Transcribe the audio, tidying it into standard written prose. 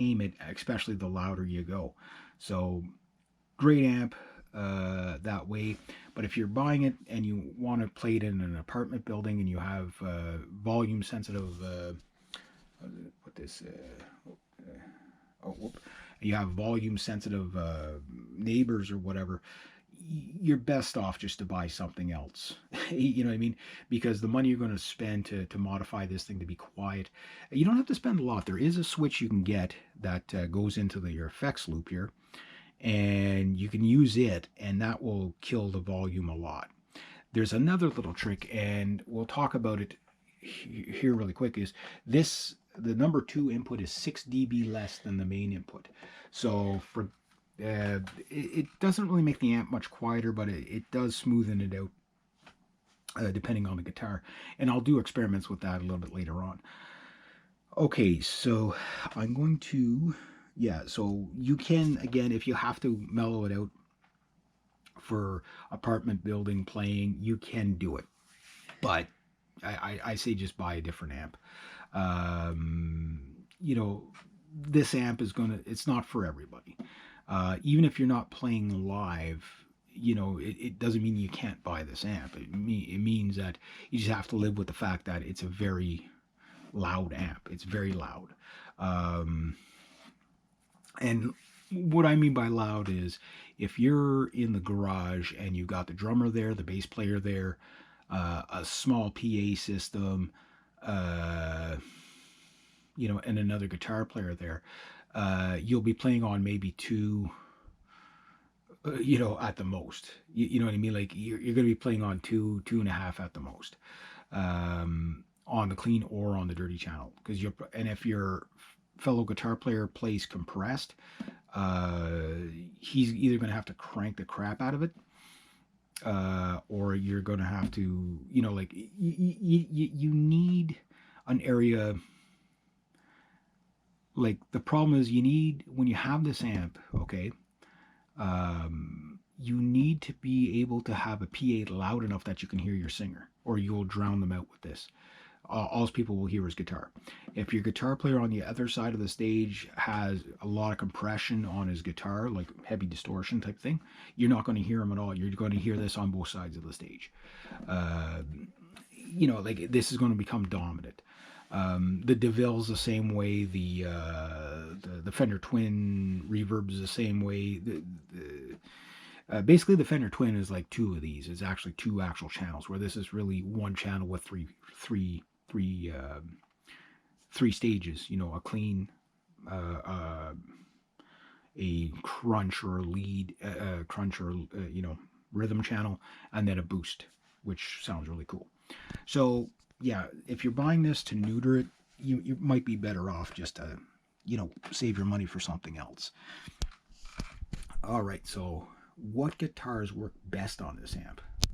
aim it, especially the louder you go. So great amp that way. But if you're buying it and you want to play it in an apartment building and you have volume sensitive, what this, oh, whoop, you have volume sensitive neighbors or whatever, you're best off just to buy something else. You know what I mean? Because the money you're going to spend to modify this thing to be quiet, you don't have to spend a lot. There is a switch you can get that goes into your effects loop here, and you can use it, and that will kill the volume a lot. There's another little trick, and we'll talk about it here really quick. Is this the number two input is 6 dB less than the main input, so for it doesn't really make the amp much quieter, but it does smoothen it out depending on the guitar. And I'll do experiments with that a little bit later on. Okay, so I'm going to, yeah, so you can, again, if you have to mellow it out for apartment building playing, you can do it. But I say just buy a different amp. You know, this amp is going to, it's not for everybody. Even if you're not playing live, you know, it doesn't mean you can't buy this amp. It means that you just have to live with the fact that it's a very loud amp. It's very loud. Um, and what I mean by loud is if you're in the garage and you've got the drummer there, the bass player there, a small PA system, uh, you know, and another guitar player there, you'll be playing on maybe two, you know, at the most. You know what I mean? Like you're going to be playing on two, two and a half at the most, on the clean or on the dirty channel. Because and if your fellow guitar player plays compressed, uh, he's either going to have to crank the crap out of it, or you're going to have to, you know, like you need an area. Like the problem is you need, when you have this amp, okay, you need to be able to have a PA loud enough that you can hear your singer, or you'll drown them out with this. All people will hear is guitar. If your guitar player on the other side of the stage has a lot of compression on his guitar, like heavy distortion type thing, you're not going to hear him at all. You're going to hear this on both sides of the stage. Uh, you know, like this is going to become dominant. The DeVille's the same way. The Fender Twin reverb is the same way. Basically, the Fender Twin is like two of these. It's actually two actual channels, where this is really one channel with three, three stages. You know, a clean, a crunch or a lead, crunch or you know, rhythm channel, and then a boost, which sounds really cool. So yeah, if you're buying this to neuter it, you might be better off just to, you know, save your money for something else. All right, so what guitars work best on this amp?